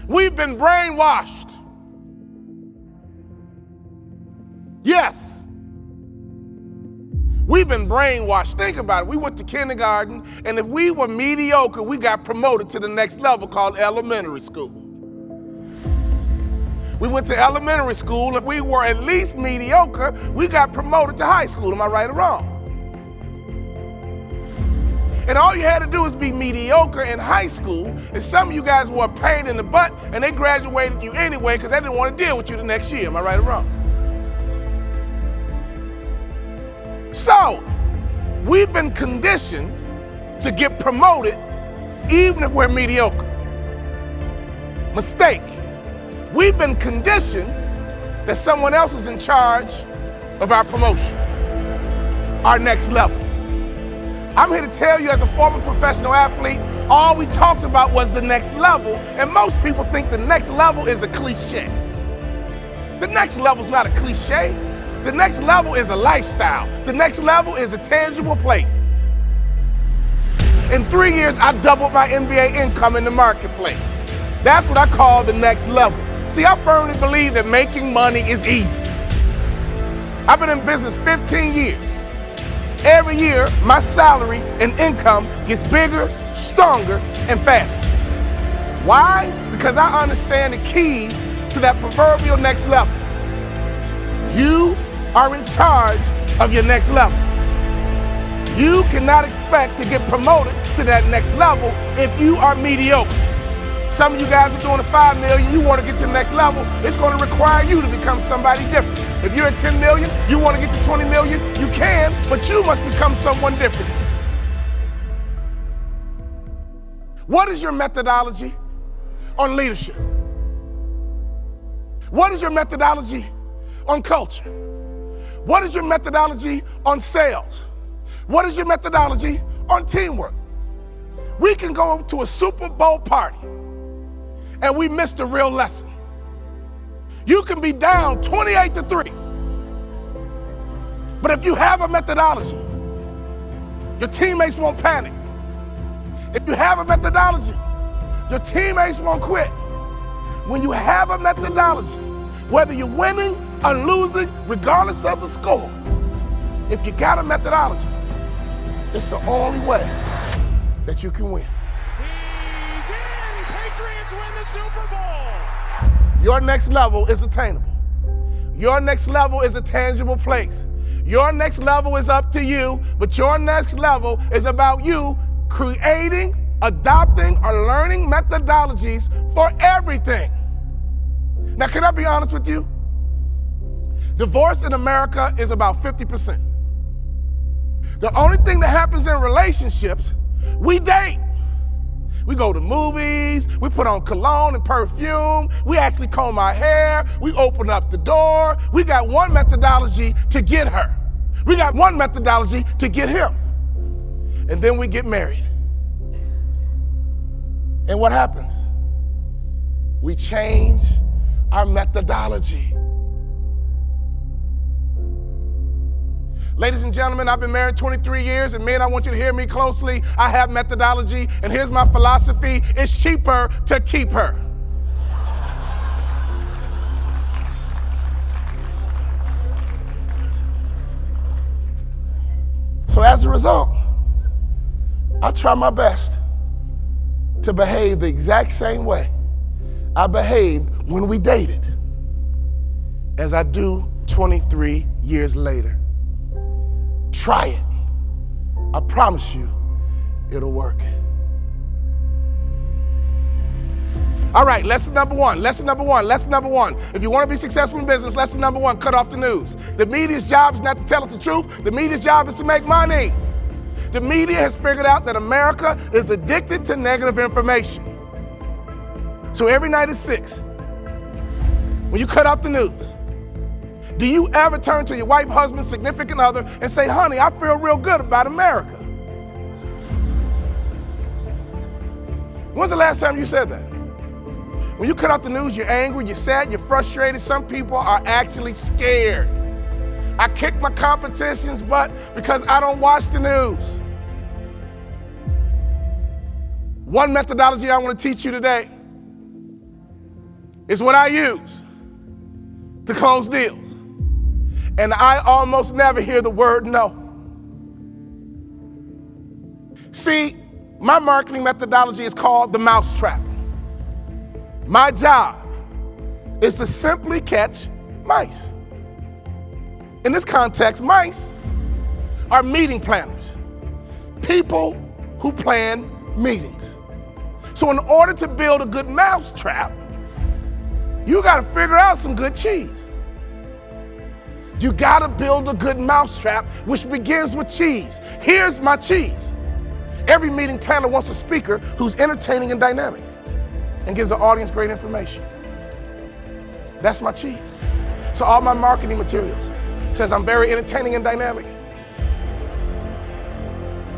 We've been brainwashed. Yes. We've been brainwashed. Think about it. We went to kindergarten, and if we were mediocre, we got promoted to the next level called elementary school. We went to elementary school. If we were at least mediocre, we got promoted to high school. Am I right or wrong? And all you had to do was be mediocre in high school, and some of you guys were a pain in the butt, and they graduated you anyway because they didn't want to deal with you the next year. Am I right or wrong? So, we've been conditioned to get promoted even if we're mediocre. Mistake. We've been conditioned that someone else is in charge of our promotion, our next level. I'm here to tell you, as a former professional athlete, all we talked about was the next level, and most people think the next level is a cliche. The next level is not a cliche. The next level is a lifestyle. The next level is a tangible place. In 3 years, I doubled my NBA income in the marketplace. That's what I call the next level. See, I firmly believe that making money is easy. I've been in business 15 years. Every year, my salary and income gets bigger, stronger, and faster. Why? Because I understand the keys to that proverbial next level. You are in charge of your next level. You cannot expect to get promoted to that next level if you are mediocre. Some of you guys are doing a $5 million, you want to get to the next level, it's going to require you to become somebody different. If you're at 10 million, you want to get to 20 million, you can, but you must become someone different. What is your methodology on leadership? What is your methodology on culture? What is your methodology on sales? What is your methodology on teamwork? We can go to a Super Bowl party and we miss the real lesson. You can be down 28-3, but if you have a methodology, your teammates won't panic. If you have a methodology, your teammates won't quit. When you have a methodology, whether you're winning or losing, regardless of the score, if you got a methodology, it's the only way that you can win. He's in! Patriots win the Super Bowl! Your next level is attainable. Your next level is a tangible place. Your next level is up to you, but your next level is about you creating, adopting, or learning methodologies for everything. Now, can I be honest with you? Divorce in America is about 50%. The only thing that happens in relationships, we date. We go to movies, we put on cologne and perfume, we actually comb our hair, we open up the door. We got one methodology to get her. We got one methodology to get him. And then we get married. And what happens? We change our methodology. Ladies and gentlemen, I've been married 23 years, and men, I want you to hear me closely. I have methodology, and here's my philosophy. It's cheaper to keep her. So as a result, I try my best to behave the exact same way I behaved when we dated as I do 23 years later. Try it. I promise you, it'll work. All right, lesson number one. If you want to be successful in business, lesson number one, cut off the news. The media's job is not to tell us the truth. The media's job is to make money. The media has figured out that America is addicted to negative information. So every night at 6, when you cut off the news, do you ever turn to your wife, husband, significant other and say, honey, I feel real good about America? When's the last time you said that? When you cut out the news, you're angry, you're sad, you're frustrated. Some people are actually scared. I kick my competition's butt because I don't watch the news. One methodology I want to teach you today is what I use to close deals. And I almost never hear the word no. See, my marketing methodology is called the mousetrap. My job is to simply catch mice. In this context, mice are meeting planners, people who plan meetings. So in order to build a good mousetrap, you gotta figure out some good cheese. You gotta build a good mousetrap, which begins with cheese. Here's my cheese. Every meeting planner wants a speaker who's entertaining and dynamic and gives the audience great information. That's my cheese. So all my marketing materials says I'm very entertaining and dynamic,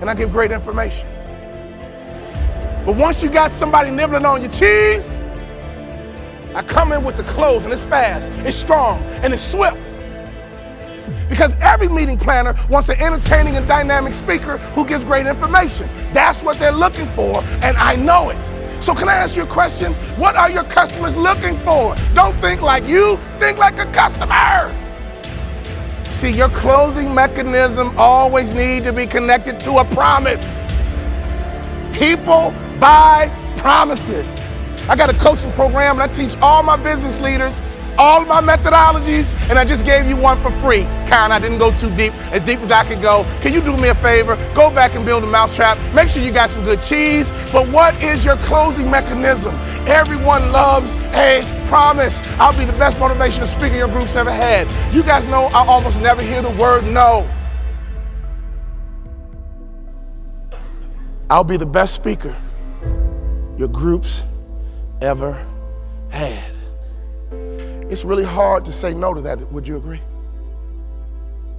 and I give great information. But once you got somebody nibbling on your cheese, I come in with the close, and it's fast, it's strong, and it's swift. Because every meeting planner wants an entertaining and dynamic speaker who gives great information. That's what they're looking for, and I know it. So can I ask you a question? What are your customers looking for? Don't think like you, think like a customer. See, your closing mechanism always needs to be connected to a promise. People buy promises. I got a coaching program, and I teach all my business leaders all of my methodologies, and I just gave you one for free. Karen, I didn't go too deep as I could go. Can you do me a favor? Go back and build a mousetrap. Make sure you got some good cheese. But what is your closing mechanism? Everyone loves a promise. I'll be the best motivational speaker your group's ever had. You guys know I almost never hear the word no. I'll be the best speaker your group's ever had. It's really hard to say no to that, would you agree?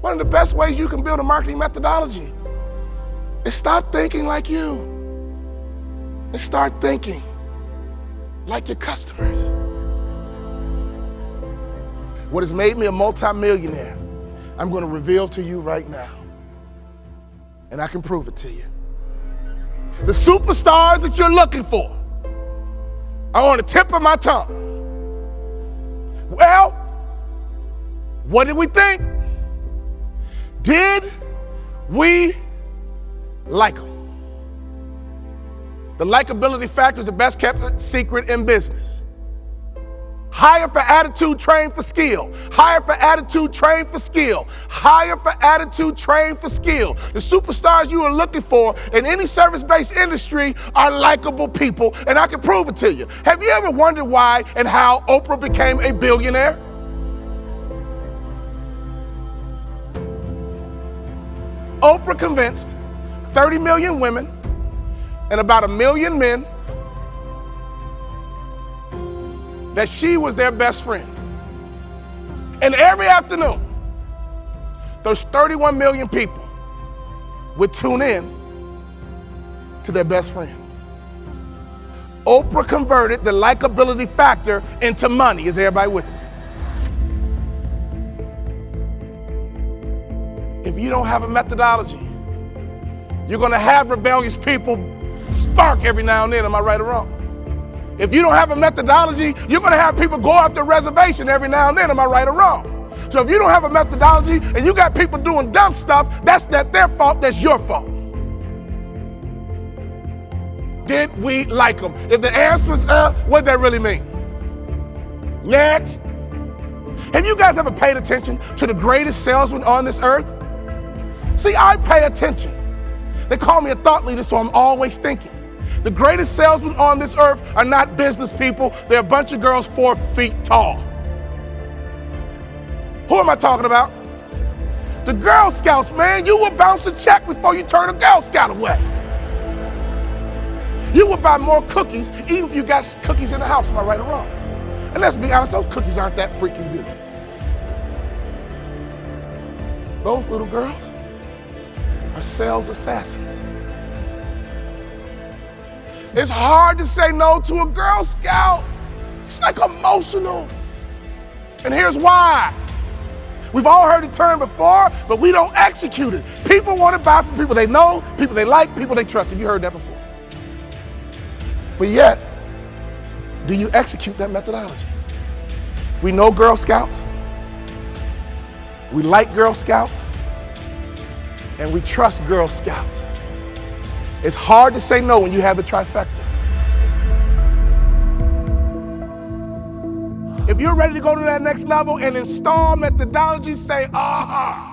One of the best ways you can build a marketing methodology is stop thinking like you and start thinking like your customers. What has made me a multimillionaire, I'm going to reveal to you right now, and I can prove it to you. The superstars that you're looking for are on the tip of my tongue. Well, what did we think? Did we like them? The likability factor is the best kept secret in business. Hire for attitude, train for skill. Hire for attitude, train for skill. Hire for attitude, train for skill. The superstars you are looking for in any service-based industry are likable people, and I can prove it to you. Have you ever wondered why and how Oprah became a billionaire? Oprah convinced 30 million women and about 1 million men that she was their best friend. And every afternoon, those 31 million people would tune in to their best friend. Oprah converted the likability factor into money. Is everybody with me? If you don't have a methodology, you're gonna have rebellious people spark every now and then. Am I right or wrong? If you don't have a methodology, you're gonna have people go off the reservation every now and then. Am I right or wrong? So if you don't have a methodology and you got people doing dumb stuff, that's not their fault, that's your fault. Did we like them? If the answer is what does that really mean? Next. Have you guys ever paid attention to the greatest salesman on this earth? See, I pay attention. They call me a thought leader, so I'm always thinking. The greatest salesmen on this earth are not business people. They're a bunch of girls 4 feet tall. Who am I talking about? The Girl Scouts, man. You will bounce a check before you turn a Girl Scout away. You will buy more cookies even if you got cookies in the house. Am I right or wrong? And let's be honest, those cookies aren't that freaking good. Those little girls are sales assassins. It's hard to say no to a Girl Scout. It's like emotional. And here's why. We've all heard the term before, but we don't execute it. People want to buy from people they know, people they like, people they trust. Have you heard that before? But yet, do you execute that methodology? We know Girl Scouts, we like Girl Scouts, and we trust Girl Scouts. It's hard to say no when you have the trifecta. If you're ready to go to that next level and install methodology, say, aha.